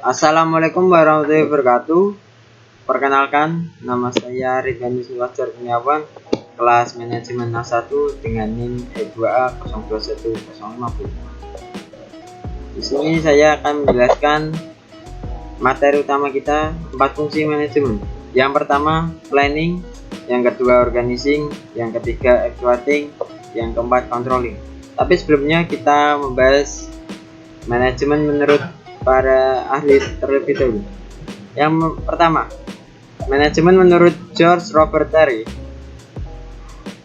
Assalamualaikum warahmatullahi wabarakatuh. Perkenalkan, nama saya Ridwan Wajar Kurniawan, kelas manajemen A1 dengan NIM E2A021050. Di sini saya akan menjelaskan materi utama kita, 4 fungsi manajemen. Yang pertama, planning, yang kedua organizing, yang ketiga evaluating, yang keempat controlling. Tapi sebelumnya kita membahas manajemen menurut para ahli terlebih dahulu. Yang pertama, manajemen menurut George Robert Terry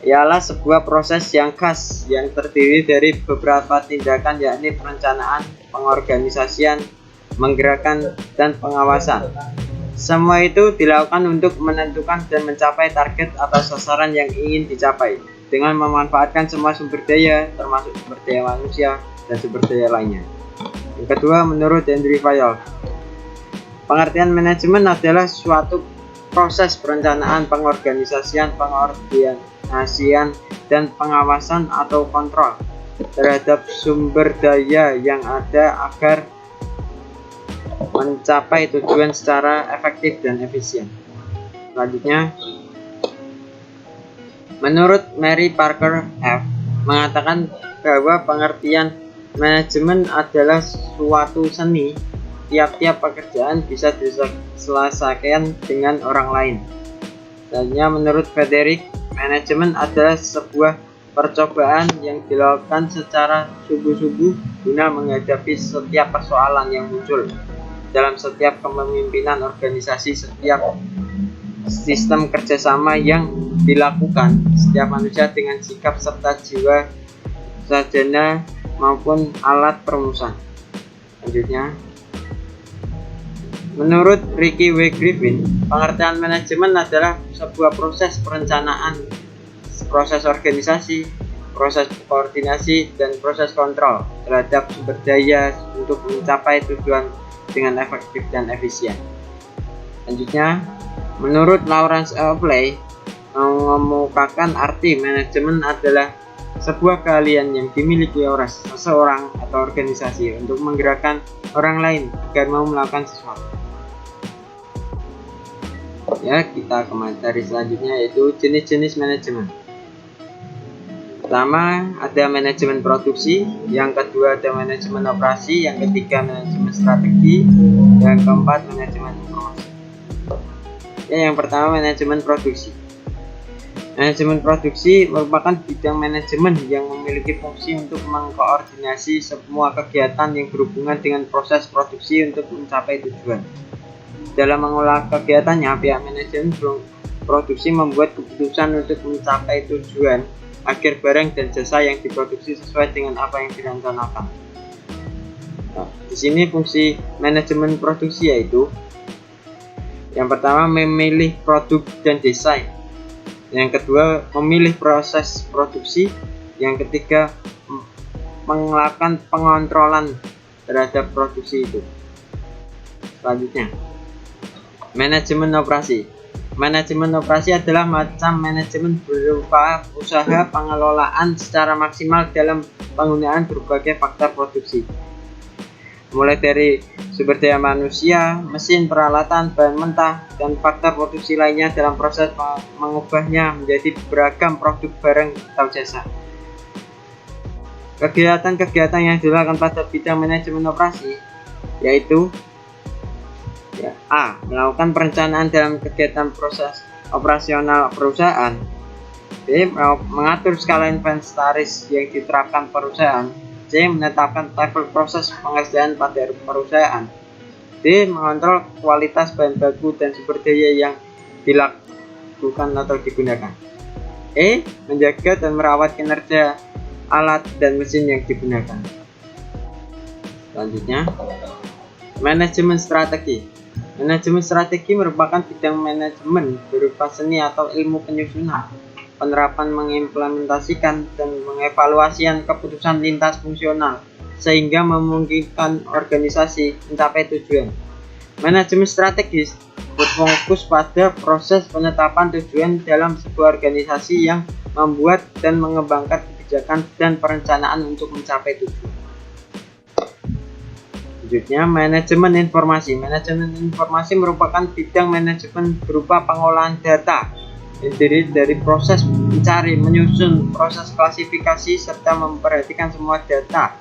ialah sebuah proses yang khas yang terdiri dari beberapa tindakan, yakni perencanaan, pengorganisasian, menggerakkan, dan pengawasan. Semua itu dilakukan untuk menentukan dan mencapai target atau sasaran yang ingin dicapai dengan memanfaatkan semua sumber daya, termasuk sumber daya manusia dan sumber daya lainnya. Yang kedua, menurut Henry Fayol, pengertian manajemen adalah suatu proses perencanaan, pengorganisasian, dan pengawasan atau kontrol terhadap sumber daya yang ada agar mencapai tujuan secara efektif dan efisien. Selanjutnya, menurut Mary Parker F. mengatakan bahwa pengertian manajemen adalah suatu seni. Tiap-tiap pekerjaan bisa diselesaikan dengan orang lain. Selanjutnya, menurut Frederick, manajemen adalah sebuah percobaan yang dilakukan secara sungguh-sungguh guna menghadapi setiap persoalan yang muncul dalam setiap kepemimpinan organisasi. Setiap sistem kerjasama yang dilakukan setiap manusia dengan sikap serta jiwa sarjana maupun alat perumusan. Selanjutnya, menurut Ricky W. Griffin, pengertian manajemen adalah sebuah proses perencanaan, proses organisasi, proses koordinasi, dan proses kontrol terhadap sumber daya untuk mencapai tujuan dengan efektif dan efisien. Selanjutnya, menurut Lawrence Oakley, mengemukakan arti manajemen adalah sebuah keahlian yang dimiliki oleh seseorang atau organisasi untuk menggerakkan orang lain agar mau melakukan sesuatu. Ya, kita ke materi selanjutnya, yaitu jenis-jenis manajemen. Pertama, ada manajemen produksi, yang kedua ada manajemen operasi, yang ketiga manajemen strategi, yang keempat manajemen informasi. Ya, yang pertama manajemen produksi. Manajemen produksi merupakan bidang manajemen yang memiliki fungsi untuk mengkoordinasi semua kegiatan yang berhubungan dengan proses produksi untuk mencapai tujuan. Dalam mengolah kegiatannya, pihak manajemen produksi membuat keputusan untuk mencapai tujuan agar barang dan jasa yang diproduksi sesuai dengan apa yang direncanakan. Nah, di sini fungsi manajemen produksi yaitu yang pertama memilih produk dan desain, yang kedua memilih proses produksi, yang ketiga melakukan pengontrolan terhadap produksi itu. Selanjutnya, manajemen operasi. Manajemen operasi adalah macam manajemen berupa usaha pengelolaan secara maksimal dalam penggunaan berbagai faktor produksi, mulai dari sumber daya manusia, mesin, peralatan, bahan mentah, dan faktor produksi lainnya dalam proses mengubahnya menjadi beragam produk barang atau jasa. Kegiatan-kegiatan yang dilakukan pada bidang manajemen operasi yaitu A. Melakukan perencanaan dalam kegiatan proses operasional perusahaan. B. Mengatur skala inventaris yang diterapkan perusahaan. C. Menetapkan level proses pengerjaan pada perusahaan. D. Mengontrol kualitas bahan baku dan sumber daya yang dilakukan atau digunakan. E. Menjaga dan merawat kinerja alat dan mesin yang digunakan. Selanjutnya, manajemen strategi. Manajemen strategi merupakan bidang manajemen berupa seni atau ilmu penyusunan, penerapan, mengimplementasikan, dan mengevaluasikan keputusan lintas fungsional sehingga memungkinkan organisasi mencapai tujuan. Manajemen strategis berfokus pada proses penetapan tujuan dalam sebuah organisasi yang membuat dan mengembangkan kebijakan dan perencanaan untuk mencapai tujuan. Selanjutnya, manajemen informasi. Manajemen informasi merupakan bidang manajemen berupa pengolahan data yang terdiri dari proses mencari, menyusun, proses klasifikasi, serta memperhatikan semua data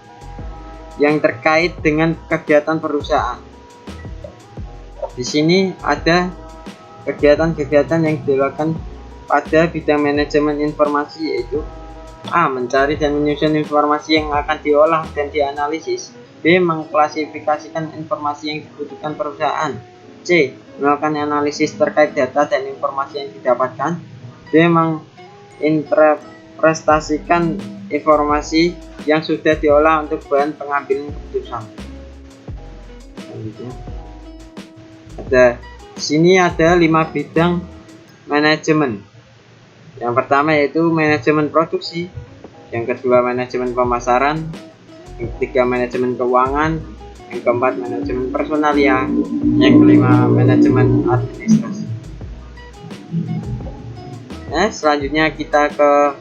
yang terkait dengan kegiatan perusahaan. Di sini ada kegiatan-kegiatan yang dilakukan pada bidang manajemen informasi, yaitu A. Mencari dan menyusun informasi yang akan diolah dan dianalisis. B. Mengklasifikasikan informasi yang dibutuhkan perusahaan. C. Melakukan analisis terkait data dan informasi yang didapatkan. D. Menginterpretasikan informasi yang sudah diolah untuk bahan pengambilan keputusan. Di sini ada 5 bidang manajemen. Yang pertama yaitu manajemen produksi, yang kedua manajemen pemasaran, yang ketiga manajemen keuangan, yang keempat manajemen personalia, yang kelima manajemen administrasi. Nah, selanjutnya kita ke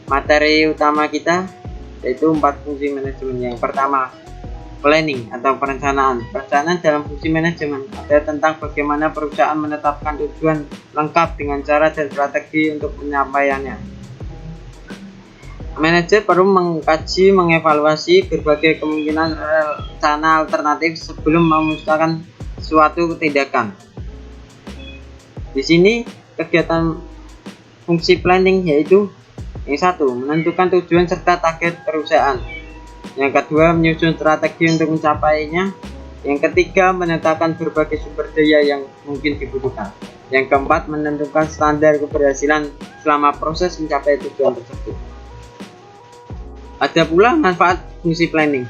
materi utama kita, yaitu 4 fungsi manajemen. Yang pertama, planning atau perencanaan. Perencanaan dalam fungsi manajemen ada tentang bagaimana perusahaan menetapkan tujuan lengkap dengan cara dan strategi untuk penyampaiannya. Manajer perlu mengkaji, mengevaluasi berbagai kemungkinan rencana alternatif sebelum memutuskan suatu tindakan. Di sini kegiatan fungsi planning yaitu yang satu, menentukan tujuan serta target perusahaan. Yang kedua, menyusun strategi untuk mencapainya. Yang ketiga, menetapkan berbagai sumber daya yang mungkin dibutuhkan. Yang keempat, menentukan standar keberhasilan selama proses mencapai tujuan tersebut. Ada pula manfaat fungsi planning.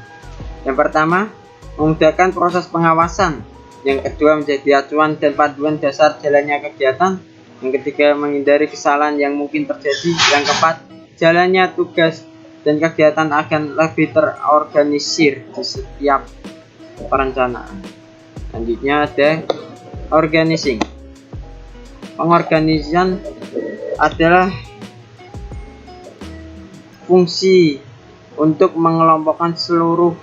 Yang pertama, memudahkan proses pengawasan. Yang kedua, menjadi acuan dan panduan dasar jalannya kegiatan. Yang ketiga, menghindari kesalahan yang mungkin terjadi. Yang keempat, jalannya tugas dan kegiatan akan lebih terorganisir di setiap perencanaan. Selanjutnya ada organizing. Pengorganisian adalah fungsi untuk mengelompokkan seluruh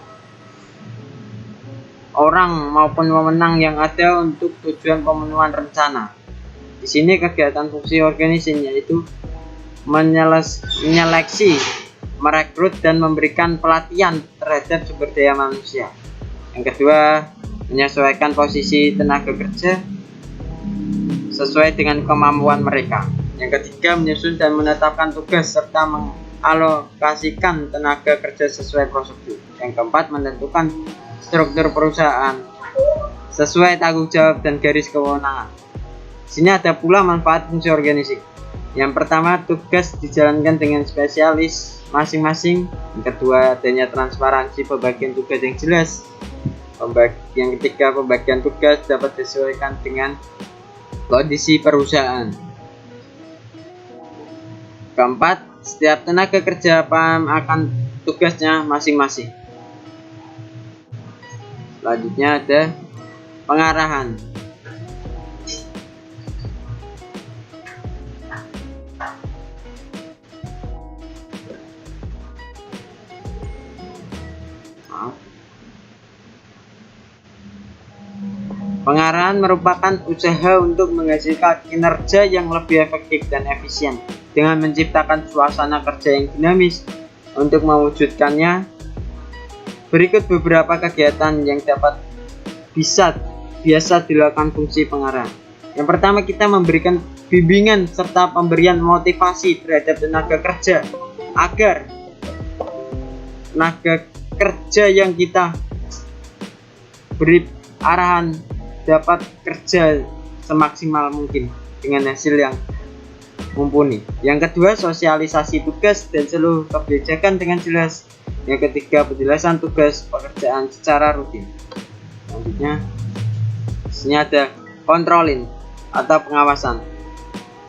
orang maupun wewenang yang ada untuk tujuan pemenuhan rencana. Di sini kegiatan fungsi organizing yaitu menyeleksi, merekrut dan memberikan pelatihan terhadap sumber daya manusia. Yang kedua, menyesuaikan posisi tenaga kerja sesuai dengan kemampuan mereka. Yang ketiga, menyusun dan menetapkan tugas serta mengalokasikan tenaga kerja sesuai prosedur. Yang keempat, menentukan struktur perusahaan sesuai tanggung jawab dan garis kewenangan. Di sini ada pula manfaat fungsi organizing. Yang pertama, tugas dijalankan dengan spesialis masing-masing. Yang kedua, adanya transparansi pembagian tugas yang jelas. Yang ketiga, pembagian tugas dapat disesuaikan dengan kondisi perusahaan. Keempat, setiap tenaga kerja paham akan tugasnya masing-masing. Selanjutnya ada pengarahan. Pengarahan merupakan usaha untuk menghasilkan kinerja yang lebih efektif dan efisien dengan menciptakan suasana kerja yang dinamis. Untuk mewujudkannya, berikut beberapa kegiatan yang biasa dilakukan fungsi pengarahan. Yang pertama, kita memberikan bimbingan serta pemberian motivasi terhadap tenaga kerja agar tenaga kerja yang kita beri arahan dapat kerja semaksimal mungkin dengan hasil yang mumpuni. Yang kedua, sosialisasi tugas dan seluruh kebijakan dengan jelas. Yang ketiga, penjelasan tugas pekerjaan secara rutin. Selanjutnya, di sini ada controlling atau pengawasan.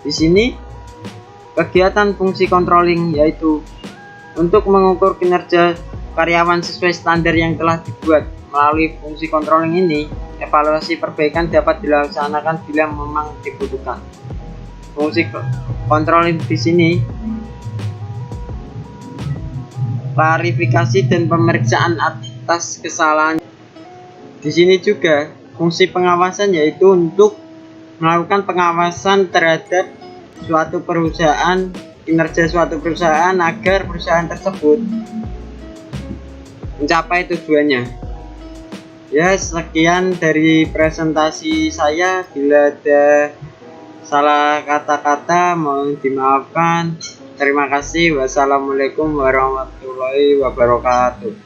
Di sini kegiatan fungsi controlling yaitu untuk mengukur kinerja karyawan sesuai standar yang telah dibuat. Melalui fungsi controlling ini, evaluasi perbaikan dapat dilaksanakan bila memang dibutuhkan. Fungsi controlling di sini klarifikasi dan pemeriksaan atas kesalahan. Di sini juga fungsi pengawasan yaitu untuk melakukan pengawasan terhadap suatu perusahaan, kinerja suatu perusahaan agar perusahaan tersebut mencapai tujuannya. Ya, sekian dari presentasi saya. Bila ada salah kata-kata mohon dimaafkan. Terima kasih. Wassalamualaikum warahmatullahi wabarakatuh.